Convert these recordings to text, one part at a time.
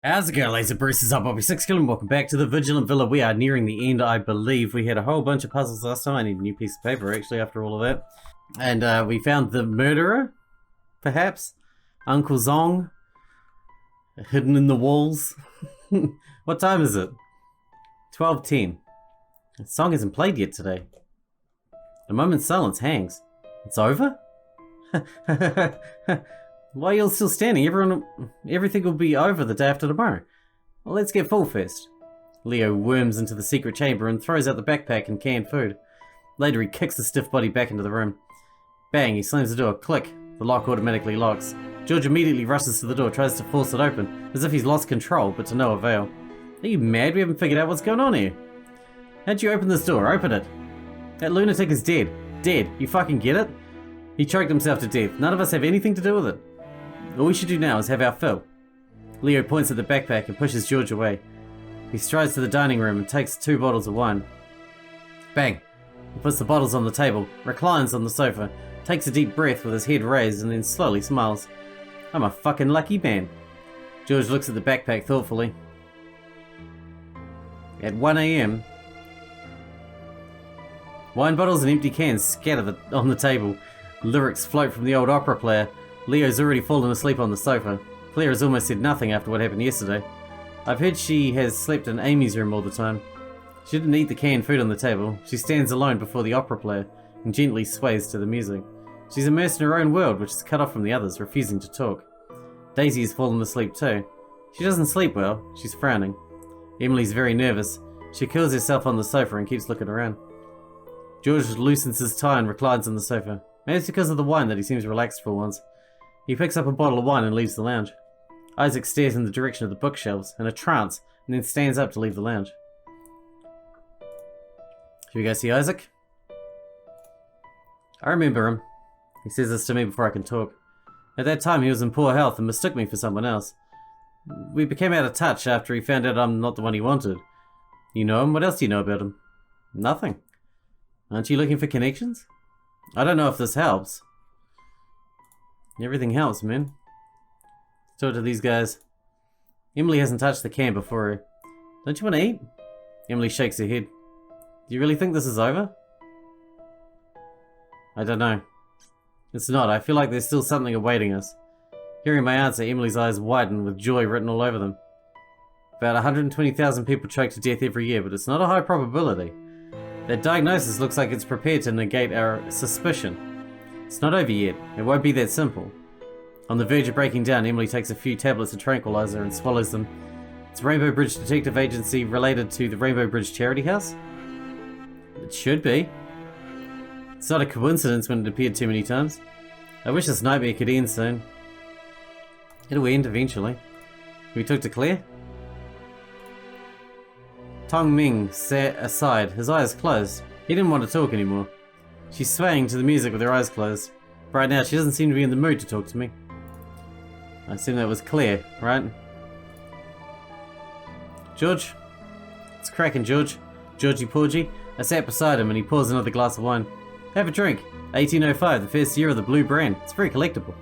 How's it going, Laser Bruce? Up, Bobby Sixkilla, and welcome back to the Vigilant Villa. We are nearing the end, I believe. We had a whole bunch of puzzles last time. I need a new piece of paper, actually, after all of that. And we found the murderer, perhaps? Uncle Zong, hidden in the walls. What time is it? 12:10. The song isn't played yet today. A moment's silence hangs. It's over? Why are you all still standing? Everything will be over the day after tomorrow. Well, let's get full first. Leo worms into the secret chamber and throws out the backpack and canned food. Later, he kicks the stiff body back into the room. Bang, he slams the door. Click. The lock automatically locks. George immediately rushes to the door, tries to force it open, as if he's lost control, but to no avail. Are you mad? We haven't figured out what's going on here. How'd you open this door? Open it. That lunatic is dead. Dead. You fucking get it? He choked himself to death. None of us have anything to do with it. All we should do now is have our fill. Leo points at the backpack and pushes George away. He strides to the dining room and takes 2 bottles of wine. Bang! He puts the bottles on the table, reclines on the sofa, takes a deep breath with his head raised, and then slowly smiles. I'm a fucking lucky man. George looks at the backpack thoughtfully. At 1 AM, wine bottles and empty cans scatter on the table. Lyrics float from the old opera player. Leo's already fallen asleep on the sofa. Claire has almost said nothing after what happened yesterday. I've heard she has slept in Amy's room all the time. She didn't eat the canned food on the table. She stands alone before the opera player and gently sways to the music. She's immersed in her own world, which is cut off from the others, refusing to talk. Daisy has fallen asleep too. She doesn't sleep well. She's frowning. Emily's very nervous. She curls herself on the sofa and keeps looking around. George loosens his tie and reclines on the sofa. Maybe it's because of the wine that he seems relaxed for once. He picks up a bottle of wine and leaves the lounge. Isaac stares in the direction of the bookshelves, in a trance, and then stands up to leave the lounge. Should we go see Isaac? I remember him. He says this to me before I can talk. At that time he was in poor health and mistook me for someone else. We became out of touch after he found out I'm not the one he wanted. You know him? What else do you know about him? Nothing. Aren't you looking for connections? I don't know if this helps. Everything helps, man. Talk to these guys. Emily hasn't touched the can before her. Don't you want to eat? Emily shakes her head. Do you really think this is over? I don't know. It's not. I feel like there's still something awaiting us. Hearing my answer, Emily's eyes widen with joy written all over them. About 120,000 people choke to death every year, but it's not a high probability. That diagnosis looks like it's prepared to negate our suspicion. It's not over yet. It won't be that simple. On the verge of breaking down, Emily takes a few tablets of tranquilizer and swallows them. It's Rainbow Bridge Detective Agency related to the Rainbow Bridge Charity House? It should be. It's not a coincidence when it appeared too many times. I wish this nightmare could end soon. It'll end eventually. We talked to Claire? Tong Ming sat aside, his eyes closed. He didn't want to talk anymore. She's swaying to the music with her eyes closed. Right now, she doesn't seem to be in the mood to talk to me. I assume that was Claire, right? George? It's cracking, George. Georgie Porgy. I sat beside him and he pours another glass of wine. Have a drink. 1805, the first year of the blue brand. It's very collectible.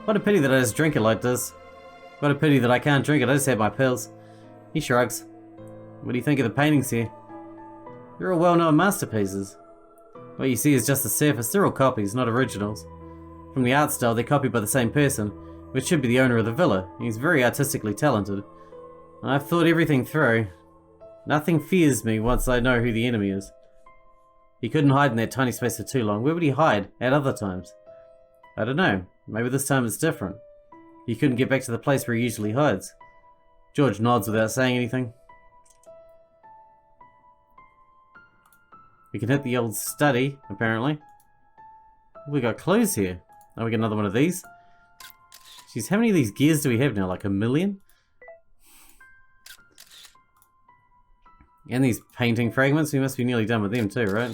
What a pity that I just drink it like this. What a pity that I can't drink it, I just have my pills. He shrugs. What do you think of the paintings here? They're all well-known masterpieces. What you see is just the surface. They're all copies, not originals. From the art style, they're copied by the same person, which should be the owner of the villa. He's very artistically talented. I've thought everything through. Nothing fears me once I know who the enemy is. He couldn't hide in that tiny space for too long. Where would he hide at other times? I don't know. Maybe this time it's different. He couldn't get back to the place where he usually hides. George nods without saying anything. We can hit the old study, apparently. We got clues here. Oh, we got another one of these. Jeez, how many of these gears do we have now? Like 1,000,000? And these painting fragments, we must be nearly done with them too, right?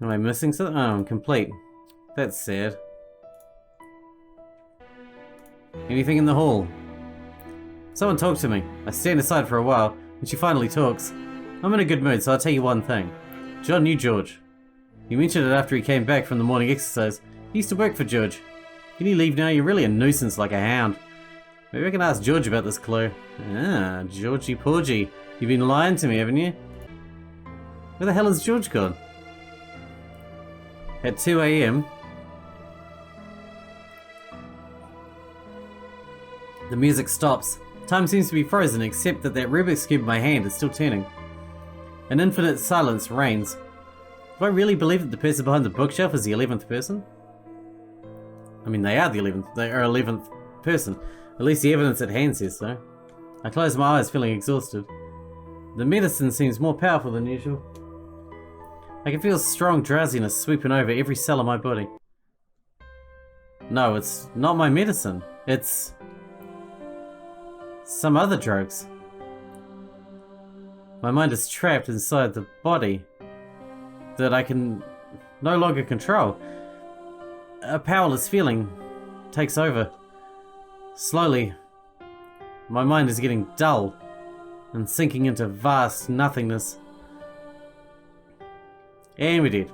Am I missing something? Oh, I'm complete. That's sad. Anything in the hall? Someone talk to me. I stand aside for a while, and she finally talks. I'm in a good mood, so I'll tell you one thing. John knew George. He mentioned it after he came back from the morning exercise. He used to work for George. Can you leave now? You're really a nuisance like a hound. Maybe I can ask George about this clue. Ah, Georgie Porgy. You've been lying to me, haven't you? Where the hell is George gone? At 2 AM. The music stops. Time seems to be frozen except that Rubik's Cube in my hand is still turning. An infinite silence reigns. Do I really believe that the person behind the bookshelf is the 11th person? I mean, they are the 11th. They are 11th person. At least the evidence at hand says so. I close my eyes, feeling exhausted. The medicine seems more powerful than usual. I can feel strong drowsiness sweeping over every cell of my body. No, it's not my medicine. It's some other drugs. My mind is trapped inside the body that I can no longer control. A powerless feeling takes over. Slowly, my mind is getting dull and sinking into vast nothingness. And we did.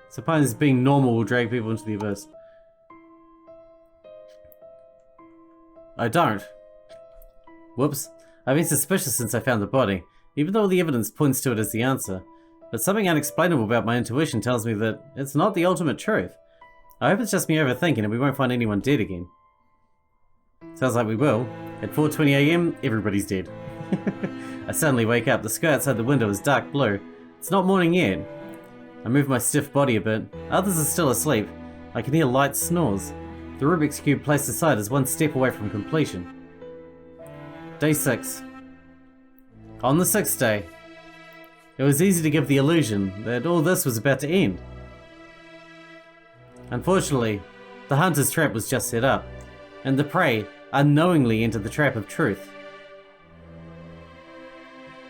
Suppose being normal will drag people into the abyss. I don't. Whoops. I've been suspicious since I found the body, even though the evidence points to it as the answer. But something unexplainable about my intuition tells me that it's not the ultimate truth. I hope it's just me overthinking and we won't find anyone dead again. Sounds like we will. At 4:20 AM, everybody's dead. I suddenly wake up. The sky outside the window is dark blue. It's not morning yet. I move my stiff body a bit. Others are still asleep. I can hear light snores. The Rubik's Cube placed aside is one step away from completion. Day 6. On the 6th day, it was easy to give the illusion that all this was about to end. Unfortunately, the hunter's trap was just set up, and the prey unknowingly entered the trap of truth.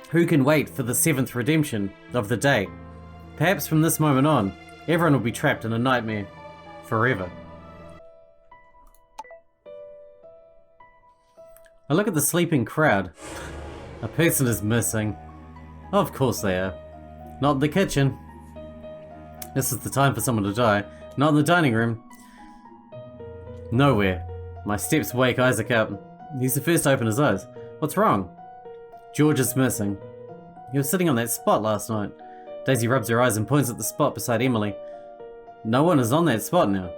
Who can wait for the 7th redemption of the day? Perhaps from this moment on, everyone will be trapped in a nightmare forever. I look at the sleeping crowd. A person is missing. Of course they are. Not in the kitchen. This is the time for someone to die. Not in the dining room. Nowhere. My steps wake Isaac up. He's the first to open his eyes. What's wrong? George is missing. He was sitting on that spot last night. Daisy rubs her eyes and points at the spot beside Emily. No one is on that spot now.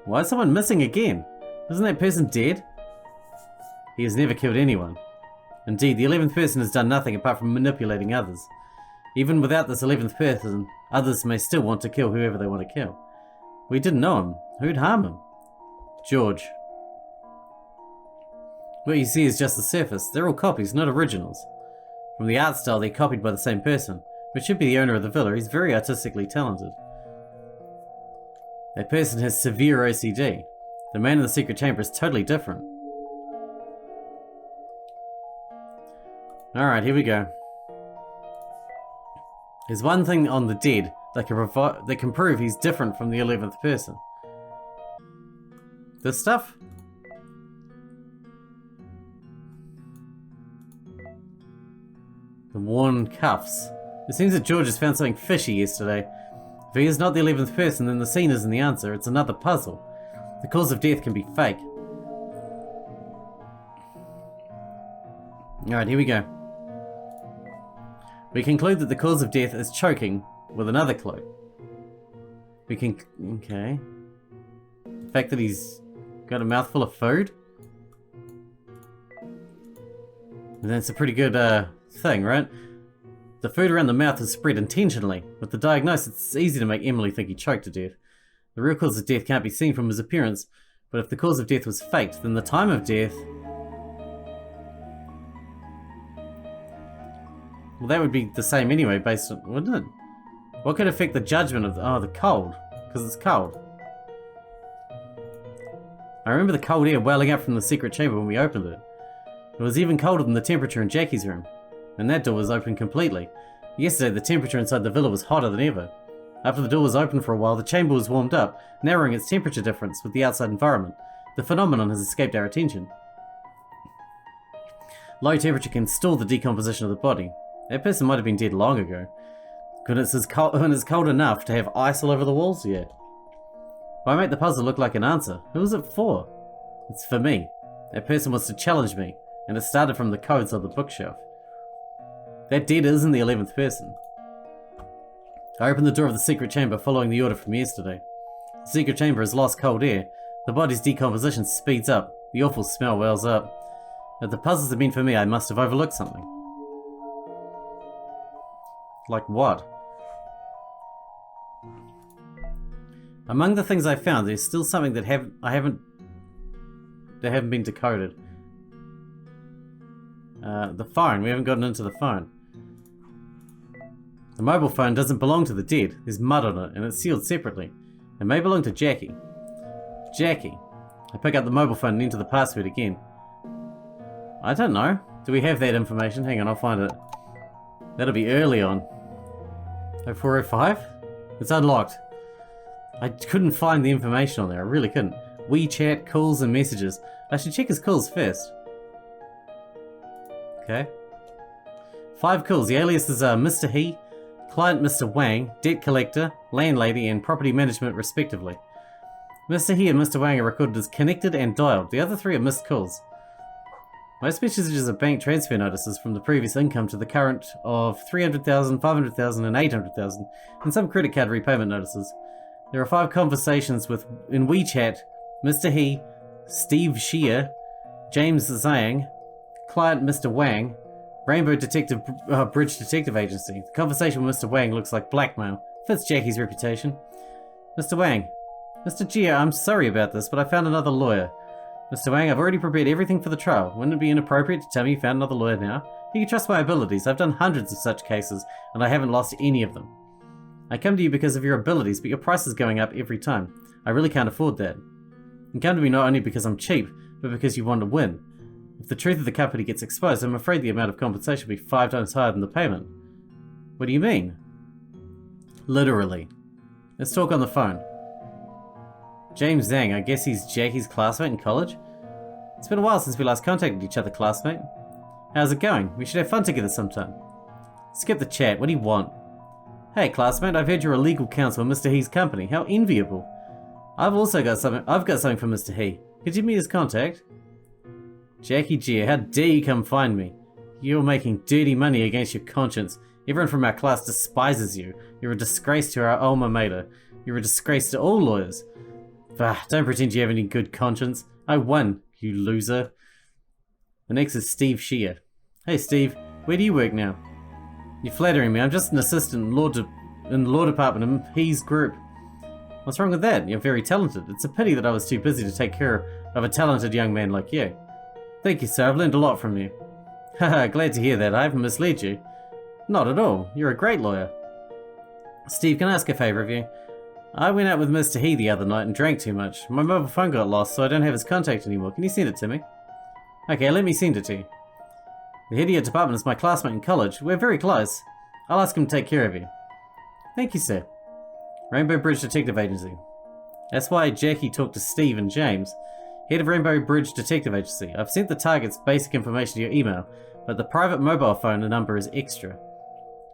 Why is someone missing again? Isn't that person dead? He has never killed anyone. Indeed, the 11th person has done nothing apart from manipulating others. Even without this 11th person, others may still want to kill whoever they want to kill. We didn't know him. Who'd harm him? George. What you see is just the surface. They're all copies, not originals. From the art style, they're copied by the same person, which should be the owner of the villa. He's very artistically talented. That person has severe OCD. The man in the secret chamber is totally different. Alright, here we go. There's one thing on the dead that can prove he's different from the 11th person. This stuff? The worn cuffs. It seems that George has found something fishy yesterday. If he is not the 11th person, then the scene isn't the answer. It's another puzzle. The cause of death can be fake. Alright, here we go. We conclude that the cause of death is choking with another clue. We can... okay. The fact that he's got a mouthful of food? And that's a pretty good thing, right? The food around the mouth is spread intentionally. With the diagnosis, it's easy to make Emily think he choked to death. The real cause of death can't be seen from his appearance, but if the cause of death was faked, then the time of death... well, that would be the same anyway, based on... wouldn't it? What could affect the judgment of... oh, the cold. Because it's cold. I remember the cold air welling up from the secret chamber when we opened it. It was even colder than the temperature in Jackie's room. And that door was open completely. Yesterday, the temperature inside the villa was hotter than ever. After the door was open for a while, the chamber was warmed up, narrowing its temperature difference with the outside environment. The phenomenon has escaped our attention. Low temperature can stall the decomposition of the body. That person might have been dead long ago. When it's cold enough to have ice all over the walls? Yeah. Why make the puzzle look like an answer? Who was it for? It's for me. That person wants to challenge me, and it started from the codes on the bookshelf. That dead isn't the 11th person. I opened the door of the secret chamber following the order from yesterday. The secret chamber has lost cold air. The body's decomposition speeds up. The awful smell wells up. If the puzzles have been for me, I must have overlooked something. Like what? Among the things I found, there's still something that haven't been decoded. The phone. We haven't gotten into the phone. The mobile phone doesn't belong to the dead. There's mud on it, and it's sealed separately. It may belong to Jackie. Jackie. I pick up the mobile phone and enter the password again. I don't know. Do we have that information? Hang on, I'll find it. That'll be early on. 0405? It's unlocked. I couldn't find the information on there. I really couldn't. WeChat, calls, and messages. I should check his calls first. Okay. 5 calls. The aliases are Mr. He, client Mr. Wang, debt collector, landlady, and property management respectively. Mr. He and Mr. Wang are recorded as connected and dialed. The other 3 are missed calls. Most messages are bank transfer notices from the previous income to the current of 300,000, 500,000, and 800,000, and some credit card repayment notices. There are 5 conversations in WeChat, Mr. He, Steve Shea, James Zhang, client Mr. Wang, Rainbow Bridge Detective Agency. The conversation with Mr. Wang looks like blackmail. Fits Jackie's reputation. Mr. Wang. Mr. Gia, I'm sorry about this, but I found another lawyer. Mr. Wang, I've already prepared everything for the trial. Wouldn't it be inappropriate to tell me you found another lawyer now? You can trust my abilities. I've done hundreds of such cases, and I haven't lost any of them. I come to you because of your abilities, but your price is going up every time. I really can't afford that. You come to me not only because I'm cheap, but because you want to win. If the truth of the company gets exposed, I'm afraid the amount of compensation will be 5 times higher than the payment. What do you mean? Literally. Let's talk on the phone. James Zhang, I guess he's Jackie's classmate in college? It's been a while since we last contacted each other, classmate. How's it going? We should have fun together sometime. Skip the chat, what do you want? Hey classmate, I've heard you're a legal counsel at Mr. He's company. How enviable. I've got something from Mr. He. Could you give me his contact? Jackie G, how dare you come find me? You're making dirty money against your conscience. Everyone from our class despises you. You're a disgrace to our alma mater. You're a disgrace to all lawyers. Bah, don't pretend you have any good conscience. I won, you loser. The next is Steve Shea. Hey Steve, where do you work now? You're flattering me. I'm just an assistant in the law department in He's group. What's wrong with that? You're very talented. It's a pity that I was too busy to take care of a talented young man like you. Thank you, sir. I've learned a lot from you. Haha, glad to hear that. I haven't misled you. Not at all. You're a great lawyer. Steve, can I ask a favour of you? I went out with Mr. He the other night and drank too much. My mobile phone got lost, so I don't have his contact anymore. Can you send it to me? Okay, let me send it to you. The head of your department is my classmate in college. We're very close. I'll ask him to take care of you. Thank you, sir. Rainbow Bridge Detective Agency. That's why Jackie talked to Steve and James. Head of Rainbow Bridge Detective Agency. I've sent the target's basic information to your email, but the private mobile phone number is extra.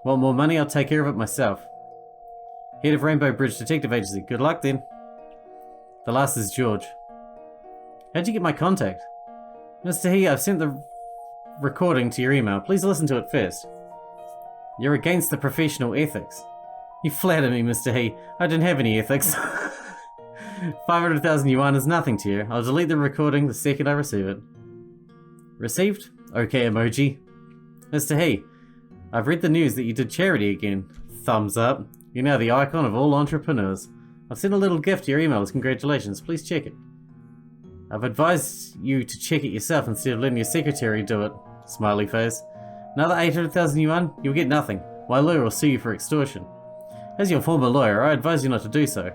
Want more money? I'll take care of it myself. Head of Rainbow Bridge Detective Agency. Good luck then. The last is George. How'd you get my contact? Mr. He, I've sent the recording to your email. Please listen to it first. You're against the professional ethics. You flatter me, Mr. He. I don't have any ethics. 500,000 yuan is nothing to you. I'll delete the recording the second I receive it. Received? Okay emoji. Mr. He, I've read the news that you did charity again. Thumbs up. You're now the icon of all entrepreneurs. I've sent a little gift to your email as congratulations. Please check it. I've advised you to check it yourself instead of letting your secretary do it. Smiley face. Another 800,000 yuan? You'll get nothing. My lawyer will sue you for extortion. As your former lawyer, I advise you not to do so.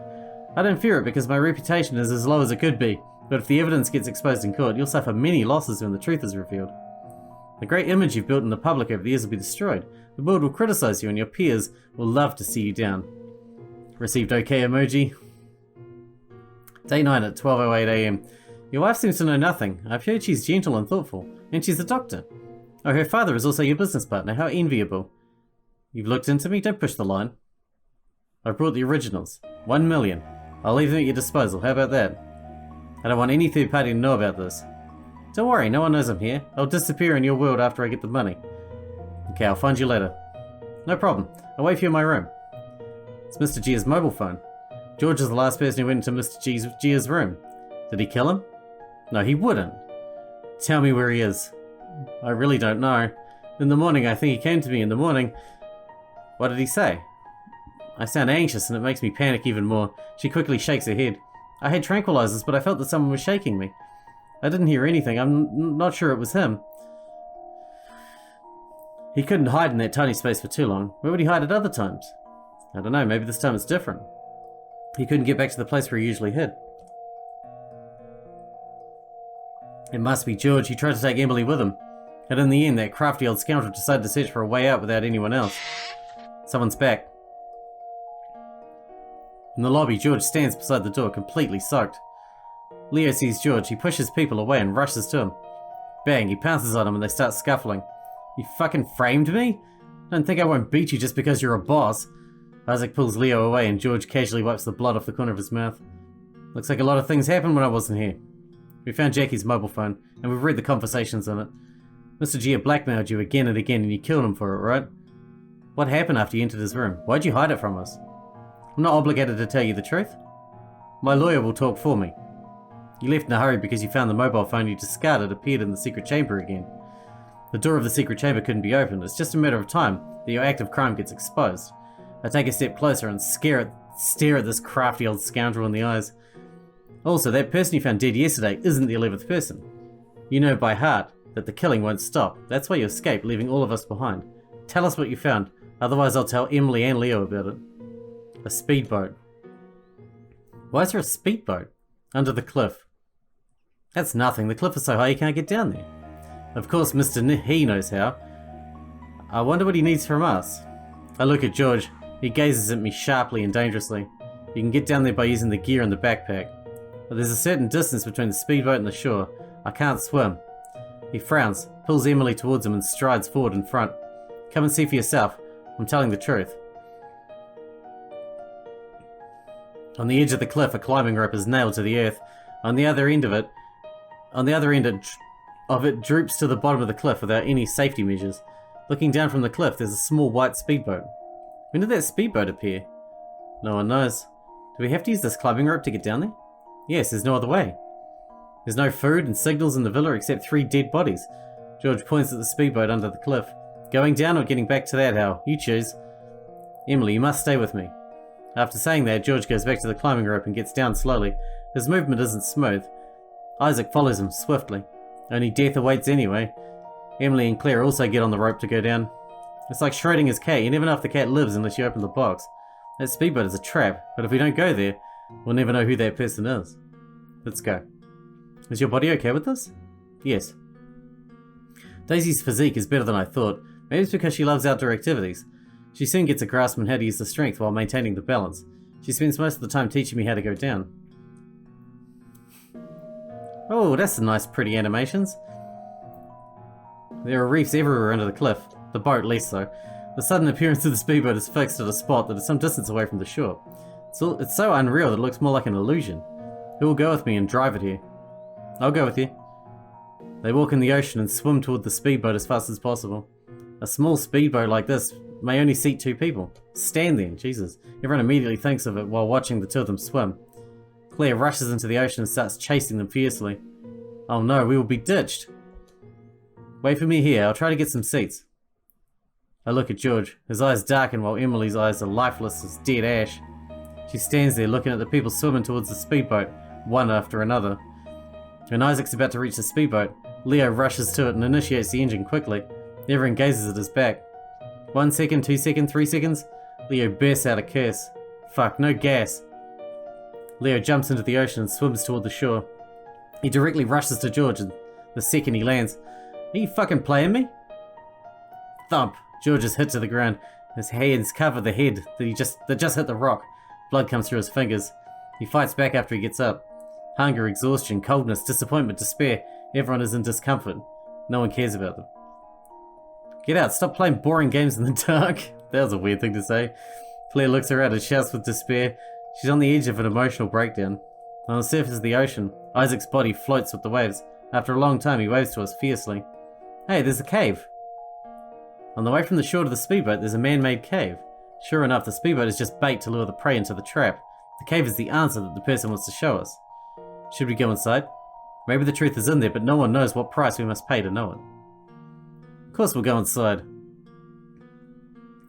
I don't fear it because my reputation is as low as it could be, but if the evidence gets exposed in court, you'll suffer many losses when the truth is revealed. The great image you've built in the public over the years will be destroyed. The world will criticize you and your peers will love to see you down. Received OK emoji. Day 9 at 12:08 AM. Your wife seems to know nothing. I've heard she's gentle and thoughtful, and she's a doctor. Oh, her father is also your business partner. How enviable. You've looked into me? Don't push the line. I've brought the originals. 1 million. I'll leave them at your disposal. How about that? I don't want any third party to know about this. Don't worry, no one knows I'm here. I'll disappear in your world after I get the money. Okay, I'll find you later. No problem. I'll wait for you in my room. It's Mr. Gia's mobile phone. George is the last person who went into Mr. Gia's room. Did he kill him? No, he wouldn't. Tell me where he is. I really don't know. In the morning, I think he came to me in the morning. What did he say? I sound anxious and it makes me panic even more. She quickly shakes her head. I had tranquilizers, but I felt that someone was shaking me. I didn't hear anything. I'm not sure it was him. He couldn't hide in that tiny space for too long. Where would he hide at other times? I don't know, maybe this time it's different. He couldn't get back to the place where he usually hid. It must be George. He tried to take Emily with him. And in the end, that crafty old scoundrel decided to search for a way out without anyone else. Someone's back. In the lobby, George stands beside the door, completely soaked. Leo sees George. He pushes people away and rushes to him. Bang, he pounces on him and they start scuffling. You fucking framed me? Don't think I won't beat you just because you're a boss. Isaac pulls Leo away and George casually wipes the blood off the corner of his mouth. Looks like a lot of things happened when I wasn't here. We found Jackie's mobile phone, and we've read the conversations on it. Mr. Gia blackmailed you again and again, and you killed him for it, right? What happened after you entered his room? Why'd you hide it from us? I'm not obligated to tell you the truth. My lawyer will talk for me. You left in a hurry because you found the mobile phone you discarded appeared in the secret chamber again. The door of the secret chamber couldn't be opened. It's just a matter of time that your act of crime gets exposed. I take a step closer and stare at this crafty old scoundrel in the eyes. Also, that person you found dead yesterday isn't the 11th person. You know by heart that the killing won't stop. That's why you escaped, leaving all of us behind. Tell us what you found, otherwise I'll tell Emily and Leo about it. A speedboat. Why is there a speedboat? Under the cliff. That's nothing. The cliff is so high you can't get down there. Of course, Mr. He knows how. I wonder what he needs from us. I look at George. He gazes at me sharply and dangerously. You can get down there by using the gear in the backpack. But there's a certain distance between the speedboat and the shore. I can't swim. He frowns, pulls Emily towards him and strides forward in front. Come and see for yourself. I'm telling the truth. On the edge of the cliff, a climbing rope is nailed to the earth. On the other end, it droops to the bottom of the cliff without any safety measures. Looking down from the cliff, there's a small white speedboat. When did that speedboat appear? No one knows. Do we have to use this climbing rope to get down there? Yes, there's no other way. There's no food and signals in the villa except 3 dead bodies. George points at the speedboat under the cliff. Going down or getting back to that, Hal? You choose. Emily, you must stay with me. After saying that, George goes back to the climbing rope and gets down slowly. His movement isn't smooth. Isaac follows him swiftly. Only death awaits anyway. Emily and Claire also get on the rope to go down. It's like Schrodinger's cat. You never know if the cat lives unless you open the box. That speedboat is a trap, but if we don't go there, we'll never know who that person is. Let's go. Is your body okay with this? Yes. Daisy's physique is better than I thought. Maybe it's because she loves outdoor activities. She soon gets a grasp on how to use the strength while maintaining the balance. She spends most of the time teaching me how to go down. Oh, that's some nice pretty animations. There are reefs everywhere under the cliff. The boat less so. The sudden appearance of the speedboat is fixed at a spot that is some distance away from the shore. It's so unreal that it looks more like an illusion. Who will go with me and drive it here? I'll go with you. They walk in the ocean and swim toward the speedboat as fast as possible. A small speedboat like this may only seat 2 people. Stand then, Jesus. Everyone immediately thinks of it while watching the 2 of them swim. Claire rushes into the ocean and starts chasing them fiercely. Oh no, we will be ditched. Wait for me here, I'll try to get some seats. I look at George. His eyes darken while Emily's eyes are lifeless as dead ash. She stands there looking at the people swimming towards the speedboat, one after another. When Isaac's about to reach the speedboat, Leo rushes to it and initiates the engine quickly. Everyone gazes at his back. 1 second, 2 seconds, 3 seconds. Leo bursts out a curse. Fuck, no gas. Leo jumps into the ocean and swims toward the shore. He directly rushes to George and the second he lands. Are you fucking playing me? Thump. George is hit to the ground. His hands cover the head that just hit the rock. Blood comes through his fingers. He fights back after he gets up. Hunger, exhaustion, coldness, disappointment, despair. Everyone is in discomfort. No one cares about them. Get out, stop playing boring games in the dark. That was a weird thing to say. Claire looks around and shouts with despair. She's on the edge of an emotional breakdown. On the surface of the ocean, Isaac's body floats with the waves. After a long time, he waves to us fiercely. Hey, there's a cave. On the way from the shore to the speedboat, there's a man-made cave. Sure enough, the speedboat is just bait to lure the prey into the trap. The cave is the answer that the person wants to show us. Should we go inside? Maybe the truth is in there, but no one knows what price we must pay to know it. Of course we'll go inside.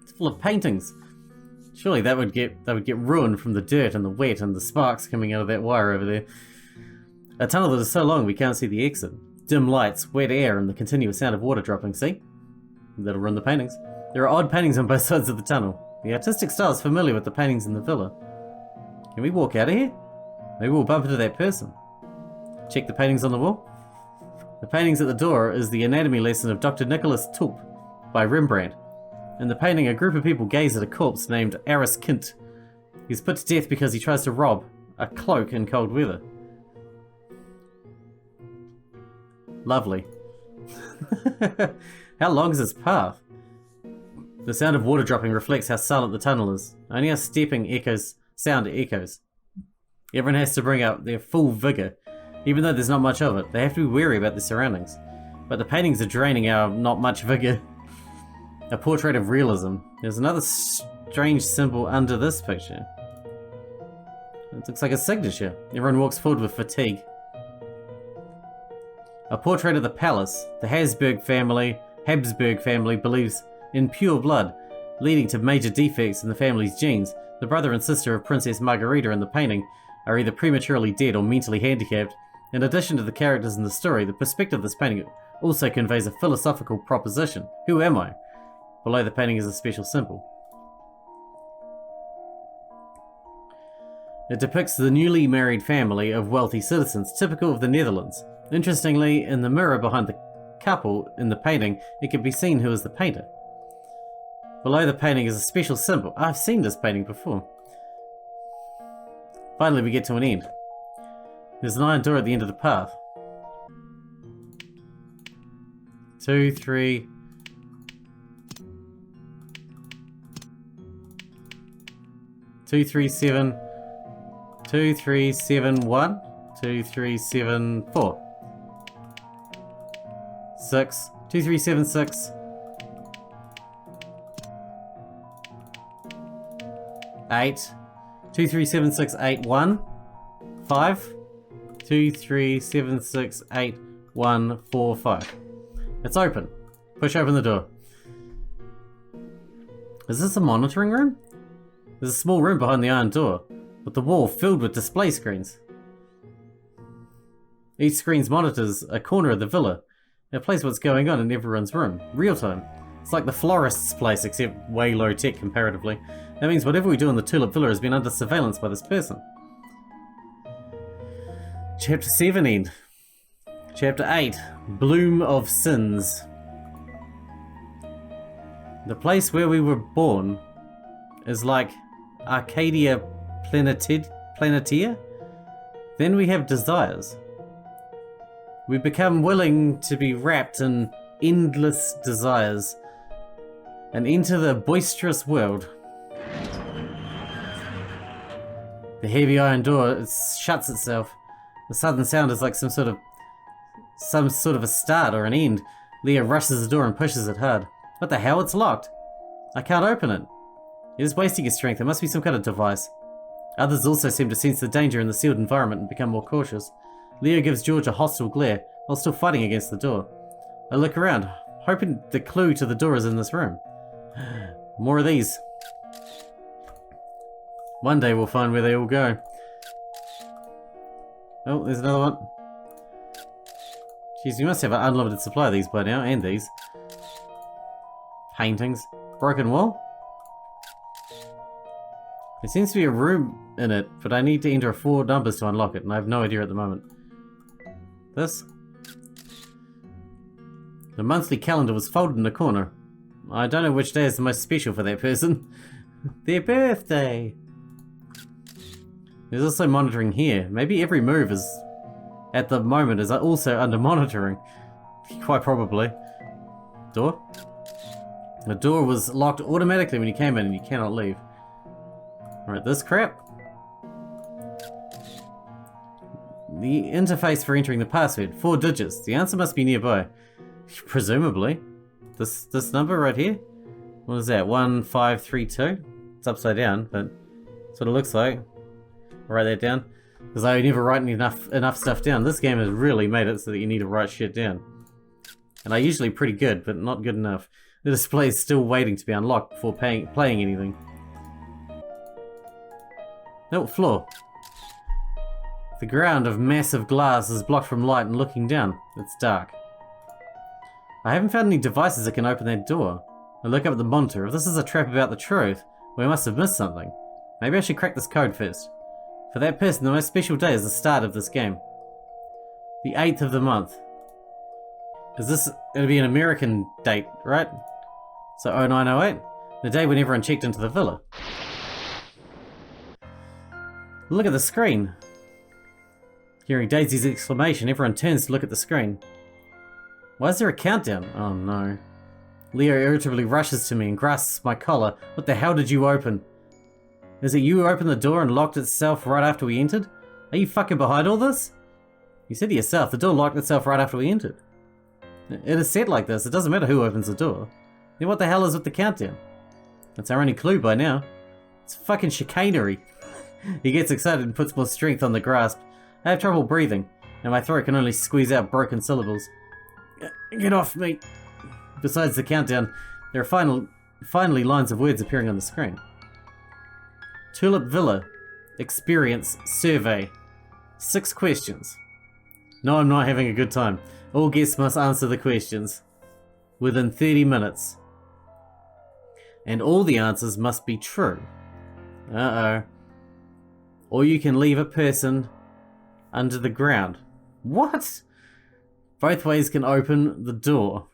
It's full of paintings. Surely they would get ruined from the dirt and the wet and the sparks coming out of that wire over there. A tunnel that is so long we can't see the exit. Dim lights, wet air, and the continuous sound of water dropping, see? That'll ruin the paintings. There are odd paintings on both sides of the tunnel. The artistic style is familiar with the paintings in the villa. Can we walk out of here? Maybe we'll bump into that person. Check the paintings on the wall. The paintings at the door is the anatomy lesson of Dr. Nicholas Tulp by Rembrandt. In the painting, a group of people gaze at a corpse named Aris Kint. He's put to death because he tries to rob a cloak in cold weather. Lovely. How long is this path? The sound of water dropping reflects how silent the tunnel is. Only our stepping sound echoes. Everyone has to bring up their full vigour. Even though there's not much of it, they have to be wary about their surroundings. But the paintings are draining our not much vigour. A portrait of realism. There's another strange symbol under this picture. It looks like a signature. Everyone walks forward with fatigue. A portrait of the palace. The Habsburg family believes in pure blood, leading to major defects in the family's genes. The brother and sister of Princess Margarita in the painting are either prematurely dead or mentally handicapped. In addition to the characters in the story, the perspective of this painting also conveys a philosophical proposition. Who am I? Below the painting is a special symbol. It depicts the newly married family of wealthy citizens, typical of the Netherlands. Interestingly, in the mirror behind the couple in the painting, it can be seen who is the painter. Below the painting is a special symbol. I've seen this painting before. Finally, we get to an end. There's an iron door at the end of the path. 2, 3... 2, 3, 7... 2, 3, 7, 1... 2, 3, 7, 4... 6... 2, 3, 7, 6... 8... 2, 3, 7, 6, 8, 1... 5... 2, 3, 7, 6, 8, 1, 4, 5. It's open. Push open the door. Is this a monitoring room? There's a small room behind the iron door, with the wall filled with display screens. Each screen monitors a corner of the villa. It plays what's going on in everyone's room, real time. It's like the florist's place, except way low tech comparatively. That means whatever we do in the Tulip Villa has been under surveillance by this person. Chapter 7 end. Chapter 8. Bloom of Sins. The place where we were born is like Arcadia Planetia. Then we have desires. We become willing to be wrapped in endless desires and enter the boisterous world. The heavy iron door shuts itself. The sudden sound is like some sort of a start or an end. Leah rushes the door and pushes it hard. What the hell? It's locked. I can't open it. It is wasting its strength. It must be some kind of device. Others also seem to sense the danger in the sealed environment and become more cautious. Leo gives George a hostile glare while still fighting against the door. I look around, hoping the clue to the door is in this room. More of these. One day we'll find where they all go. Oh, there's another one. Jeez, you must have an unlimited supply of these by now, and these. Paintings. Broken wall? There seems to be a room in it, but I need to enter 4 numbers to unlock it, and I have no idea at the moment. This? The monthly calendar was folded in the corner. I don't know which day is the most special for that person. Their birthday! There's also monitoring here. Maybe every move is, at the moment, is also under monitoring. Quite probably. Door? The door was locked automatically when you came in and you cannot leave. Alright, this crap. The interface for entering the password. 4 digits. The answer must be nearby. Presumably. This number right here? What is that? 1532? It's upside down, but that's what it looks like. I'll write that down. Because I never write enough stuff down. This game has really made it so that you need to write shit down. And I'm usually pretty good, but not good enough. The display is still waiting to be unlocked before playing anything. No, floor. The ground of massive glass is blocked from light and looking down. It's dark. I haven't found any devices that can open that door. I look up at the monitor. If this is a trap about the truth, we must have missed something. Maybe I should crack this code first. For that person, the most special day is the start of this game. The 8th of the month. Is this going to be an American date, right? So 0908? The day when everyone checked into the villa. Look at the screen. Hearing Daisy's exclamation, everyone turns to look at the screen. Why is there a countdown? Oh no. Leo irritably rushes to me and grasps my collar. What the hell did you open? Is it you who opened the door and locked itself right after we entered? Are you fucking behind all this? You said to yourself, the door locked itself right after we entered. It is set like this, it doesn't matter who opens the door. Then what the hell is with the countdown? That's our only clue by now. It's fucking chicanery. He gets excited and puts more strength on the grasp. I have trouble breathing, and my throat can only squeeze out broken syllables. Get off me. Besides the countdown, there are finally lines of words appearing on the screen. Tulip Villa. Experience survey. 6 questions. No, I'm not having a good time. All guests must answer the questions within 30 minutes. And all the answers must be true. Uh-oh. Or you can leave a person under the ground. What? Both ways can open the door.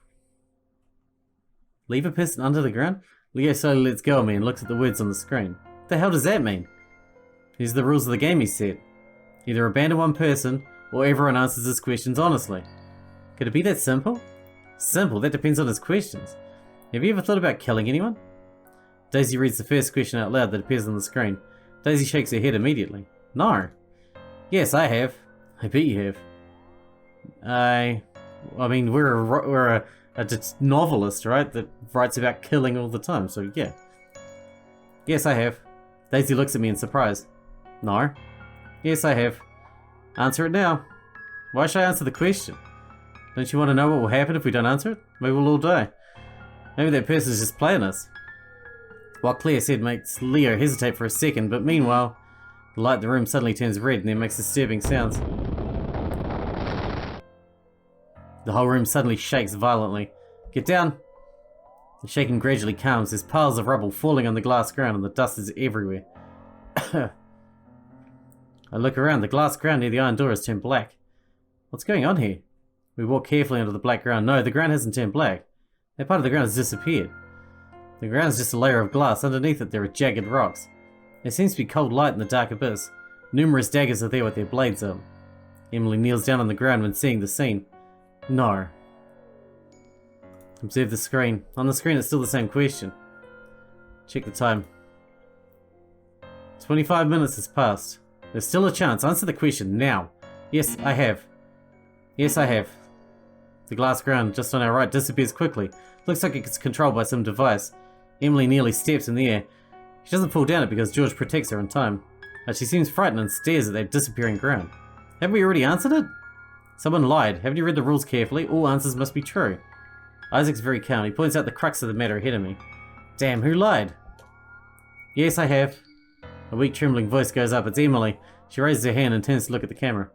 Leave a person under the ground? Leo slowly lets go of me and looks at the words on the screen. What the hell does that mean? These are the rules of the game he set. Either abandon one person, or everyone answers his questions honestly. Could it be that simple? Simple, that depends on his questions. Have you ever thought about killing anyone? Daisy reads the first question out loud that appears on the screen. Daisy shakes her head immediately. No. Yes, I have. I bet you have. I mean, we're a novelist, right? That writes about killing all the time, so yeah. Yes, I have. Daisy looks at me in surprise. No. Yes, I have. Answer it now. Why should I answer the question? Don't you want to know what will happen if we don't answer it? Maybe we'll all die. Maybe that person's just playing us. What Claire said makes Leo hesitate for a second, but meanwhile, the light in the room suddenly turns red and then makes disturbing sounds. The whole room suddenly shakes violently. Get down! The shaking gradually calms. There's piles of rubble falling on the glass ground and the dust is everywhere. I look around. The glass ground near the iron door has turned black. What's going on here? We walk carefully onto the black ground. No, the ground hasn't turned black. That part of the ground has disappeared. The ground is just a layer of glass. Underneath it there are jagged rocks. There seems to be cold light in the dark abyss. Numerous daggers are there with their blades up. Emily kneels down on the ground when seeing the scene. No. Observe the screen. On the screen it's still the same question. Check the time. 25 minutes has passed. There's still a chance. Answer the question now. Yes, I have. Yes, I have. The glass ground just on our right disappears quickly. Looks like it's controlled by some device. Emily nearly steps in the air. She doesn't fall down it because George protects her in time. But she seems frightened and stares at that disappearing ground. Haven't we already answered it? Someone lied. Haven't you read the rules carefully? All answers must be true. Isaac's very calm. He points out the crux of the matter ahead of me. Damn, who lied? Yes, I have. A weak trembling voice goes up. It's Emily. She raises her hand and turns to look at the camera.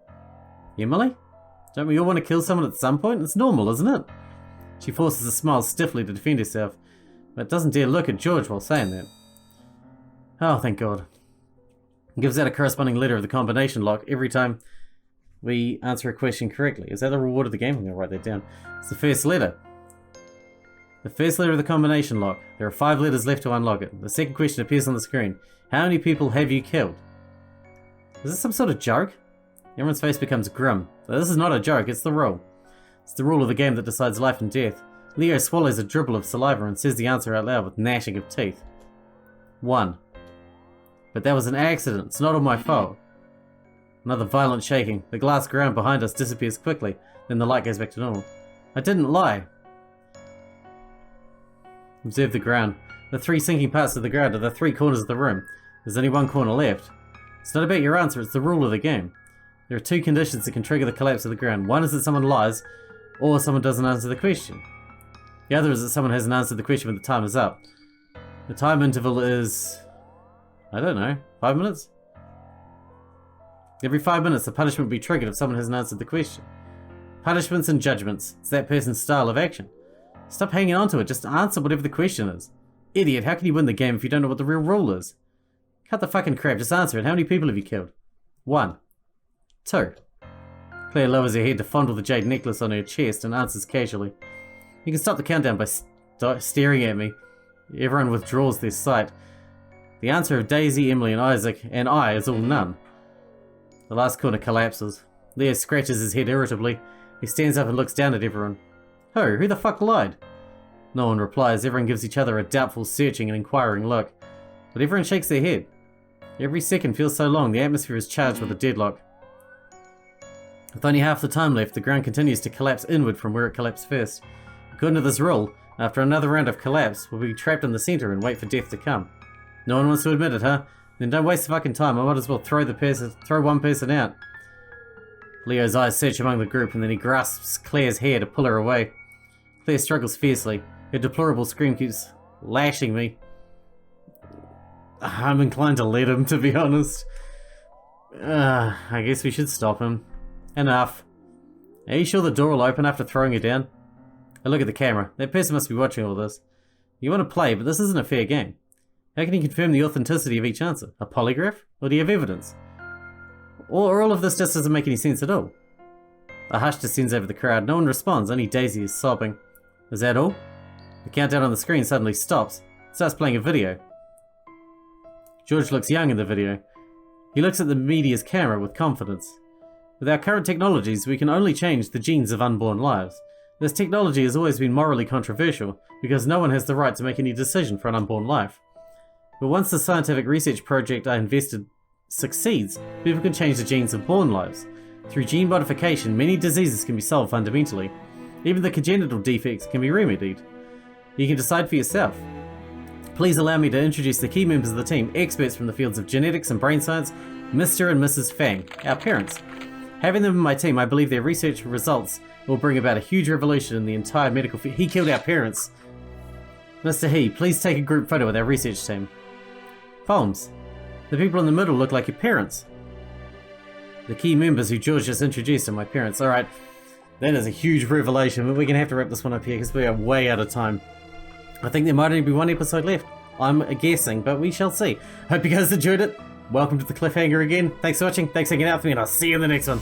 Emily? Don't we all want to kill someone at some point? It's normal, isn't it? She forces a smile stiffly to defend herself, but doesn't dare look at George while saying that. Oh, thank God. Gives out a corresponding letter of the combination lock every time we answer a question correctly. Is that the reward of the game? I'm going to write that down. It's the first letter. The first letter of the combination lock. There are 5 letters left to unlock it. The second question appears on the screen. How many people have you killed? Is this some sort of joke? Everyone's face becomes grim. But this is not a joke, it's the rule. It's the rule of the game that decides life and death. Leo swallows a dribble of saliva and says the answer out loud with gnashing of teeth. 1. But that was an accident. It's not all my fault. Another violent shaking. The glass ground behind us disappears quickly. Then the light goes back to normal. I didn't lie. Observe the ground. The 3 sinking parts of the ground are the 3 corners of the room. There's only 1 corner left. It's not about your answer, it's the rule of the game. There are 2 conditions that can trigger the collapse of the ground. One is that someone lies, or someone doesn't answer the question. The other is that someone hasn't answered the question when the time is up. The time interval is... I don't know, 5 minutes? Every 5 minutes, the punishment will be triggered if someone hasn't answered the question. Punishments and judgments. It's that person's style of action. Stop hanging on to it, just answer whatever the question is. Idiot, how can you win the game if you don't know what the real rule is? Cut the fucking crap, just answer it. How many people have you killed? 1. 2. Claire lowers her head to fondle the jade necklace on her chest and answers casually. You can stop the countdown by staring at me. Everyone withdraws their sight. The answer of Daisy, Emily and Isaac and I is all none. The last corner collapses. Leo scratches his head irritably. He stands up and looks down at everyone. Who the fuck lied? No one replies. Everyone gives each other a doubtful, searching and inquiring look. But everyone shakes their head. Every second feels so long, the atmosphere is charged with a deadlock. With only half the time left, the ground continues to collapse inward from where it collapsed first. According to this rule, after another round of collapse, we'll be trapped in the center and wait for death to come. No one wants to admit it, huh? Then don't waste the fucking time. I might as well throw one person out. Leo's eyes search among the group and then he grasps Claire's hair to pull her away. Claire struggles fiercely. Her deplorable scream keeps lashing me. I'm inclined to let him, to be honest. I guess we should stop him. Enough. Are you sure the door will open after throwing her down? I look at the camera. That person must be watching all this. You want to play, but this isn't a fair game. How can you confirm the authenticity of each answer? A polygraph? Or do you have evidence? Or all of this just doesn't make any sense at all. A hush descends over the crowd. No one responds, only Daisy is sobbing. Is that all? The countdown on the screen suddenly stops. It starts playing a video. George looks young in the video. He looks at the media's camera with confidence. With our current technologies, we can only change the genes of unborn lives. This technology has always been morally controversial, because no one has the right to make any decision for an unborn life. But once the scientific research project I invested succeeds, people can change the genes of born lives. Through gene modification, many diseases can be solved fundamentally. Even the congenital defects can be remedied. You can decide for yourself. Please allow me to introduce the key members of the team, experts from the fields of genetics and brain science, Mr. and Mrs. Fang, our parents. Having them in my team, I believe their research results will bring about a huge revolution in the entire medical field. He killed our parents. Mr. He, please take a group photo with our research team. Holmes, the people in the middle look like your parents. The key members who George just introduced are my parents. Alright, that is a huge revelation, but we're going to have to wrap this one up here because we are way out of time. I think there might only be 1 episode left. I'm guessing, but we shall see. Hope you guys enjoyed it. Welcome to the cliffhanger again. Thanks for watching, thanks for hanging out with me, and I'll see you in the next one.